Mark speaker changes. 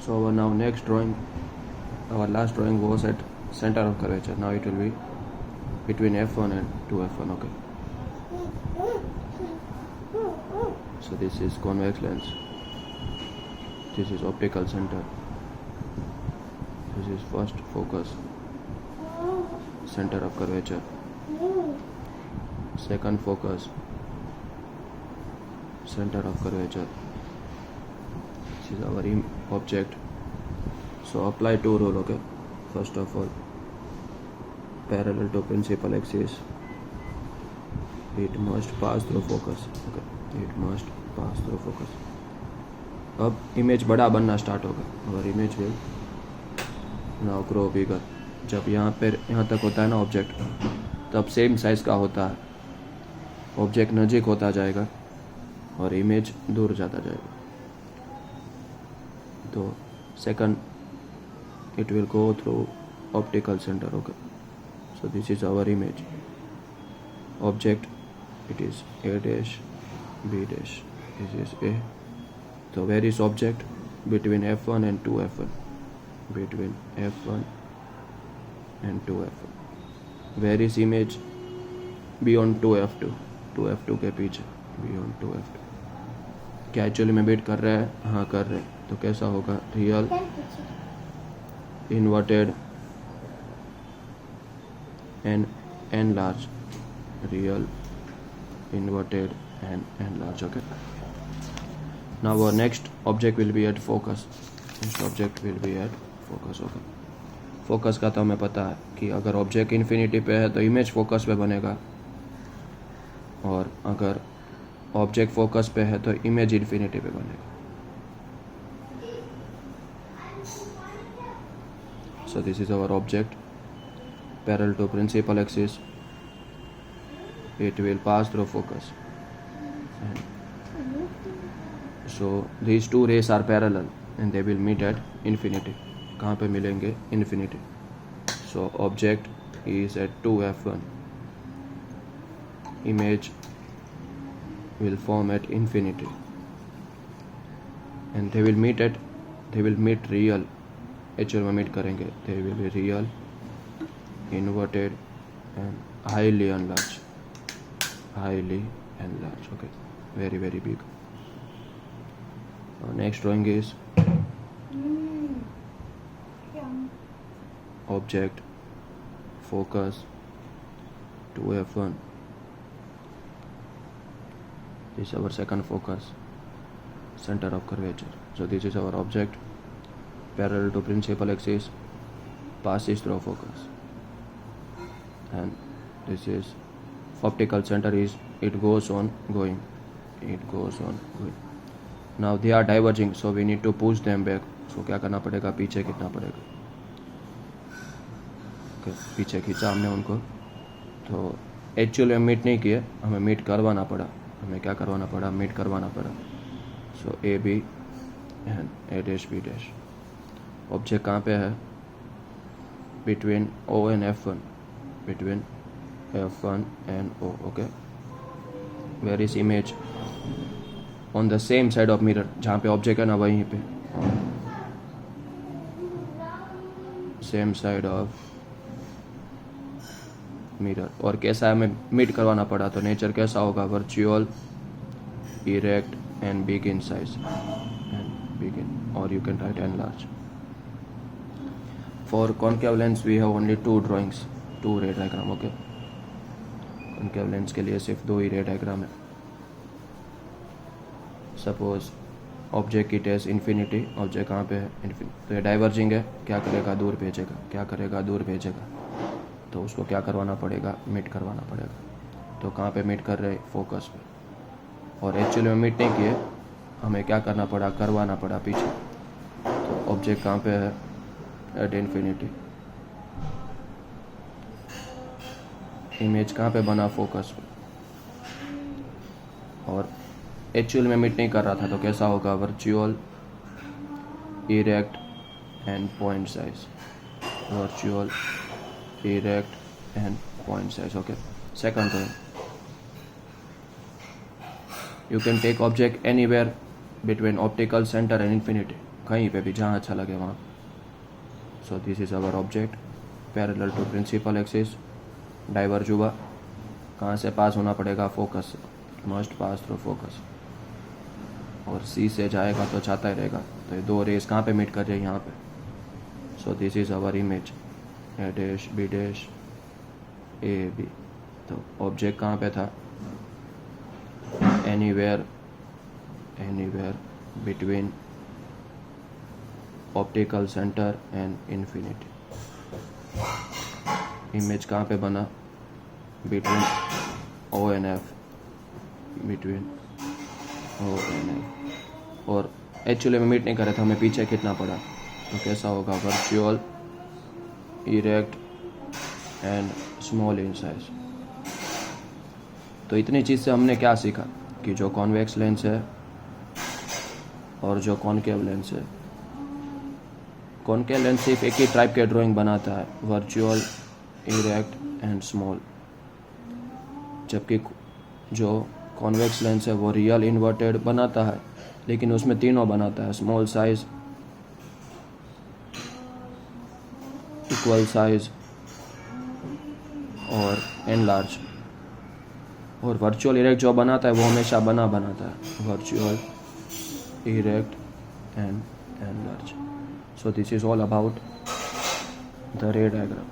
Speaker 1: So our now next drawing, our last drawing was at center of curvature. Now it will be between f1 and 2f1. Okay. So this is convex lens. This is optical center. This is first focus, center of curvature. Second focus, center of curvature. This is our object. So apply two rule. Okay. First of all, parallel to principal axis, it must pass through focus. Okay. It must pass through focus. अब image बड़ा बनना start होगा और image will now grow बिगर. जब यहाँ तक होता है ना ऑब्जेक्ट, तब सेम साइज का होता है. ऑब्जेक्ट नज़दीक होता जाएगा और इमेज दूर जाता जाएगा. तो second, it will go through optical center. Okay. So this is our image. Object, it is A dash, B dash. This is A. So where is object? Between F1 and 2F1. Between F1 and 2F1. Where is image? Beyond 2F2. 2F2 के पीछे. Beyond 2F2. क्या actually में wait कर रहा है? हाँ कर रहे हैं. तो कैसा होगा? Real inverted and enlarged. Real, inverted and enlarged. Okay. Now our next object will be at focus. Next object will be at focus. Okay. Focus का तो हमें पता है कि अगर ऑब्जेक्ट इन्फिनिटी पे है तो इमेज फोकस पे बनेगा, और अगर ऑब्जेक्ट फोकस पे है तो इमेज इन्फिनिटी पे बनेगा. So this is our object, parallel to principal axis. It will pass through focus. And so these two rays are parallel and they will meet at infinity. कहाँ पे मिलेंगे? Infinity. So object is at 2f1. Image will form at infinity. And they will meet real. Actual में meet करेंगे. They will be real, inverted and highly enlarge. Highly enlarge. Okay. Very very big. Next drawing is object, focus, 2f1. This is our second focus, center of curvature. So this is our object, parallel to principal axis, passes through focus, and this is optical center is it goes on going. Now they are diverging, so we need to push them back. So क्या करना पड़ेगा? पीछे खींचना पड़ेगा. Okay, पीछे खींचा हमने उनको, तो एक्चुअली हम मीट नहीं किए, हमें मीट करवाना पड़ा. हमें क्या करवाना पड़ा? मीट करवाना पड़ा. So A B and A dash B dash. Object कहाँ पे है? Between O and F1. Between F1 and O. Okay. Where is image? On the same side of mirror. जहाँ पे ऑब्जेक्ट है ना वहीं पे, सेम साइड ऑफ मिरर. और कैसा है? हमें मीट करवाना पड़ा, तो नेचर कैसा होगा? Virtual, erect and big in size, and big in, or you can write enlarge. For concave lens we have only two drawings, two ray diagram. Okay. concave lens के लिए सिर्फ दो ही ray diagram है. Suppose object की test infinity. Object कहाँ पे है? Infinity. तो ये डाइवर्जिंग है. क्या करेगा? दूर भेजेगा. क्या करेगा? दूर भेजेगा. तो उसको क्या करवाना पड़ेगा? मीट करवाना पड़ेगा. तो कहाँ पे मीट कर रहे? फोकस पे. और एक्चुअली में मीट नहीं किए, हमें क्या करना पड़ा? करवाना पड़ा पीछे. तो ऑब्जेक्ट कहाँ पे है? At infinity. इमेज कहाँ पे बना? फोकस पे. और एक्चुअल में मीट नहीं कर रहा था, तो कैसा होगा? Virtual, erect and point size. Virtual, erect and point size. Okay. Second one, you can take object anywhere between optical center and infinity. कहीं पे भी जहाँ अच्छा लगे वहाँ. So this is our object parallel to principal axis. Diverge हुआ, कहाँ से पास होना पड़ेगा? फोकस से. Must pass through focus. और सी से जाएगा तो जाता ही रहेगा. तो ये दो रेस कहाँ पे मीट कर रही है? यहाँ पे. So this is our image A dash B dash A B. तो ऑब्जेक्ट कहाँ पे था? Anywhere between optical centre and infinity. Image कहाँ पे बना? Between O and F. Between O and F. और एक्चुअली में मीट नहीं कर रहा था, हमें पीछे खींचना पड़ा. तो कैसा होगा? Virtual, erect and small in size. तो इतनी चीज़ से हमने क्या सीखा कि जो कॉन्वेक्स लेंस है और जो कॉनकेव लेंस है, कॉनकेव लेंस सिर्फ एक ही टाइप के ड्राइंग बनाता है, वर्चुअल, इरेक्ट एंड स्मॉल. जबकि जो कॉन्वेक्स लेंस है वो रियल इन्वर्टेड बनाता है, लेकिन उसमें तीनों बनाता है: स्मॉल साइज, इक्वल साइज और एनलार्ज. और वर्चुअल इरेक्ट जो बनाता है वो हमेशा बनाता है virtual, erect and enlarge. So this is all about the ray diagram.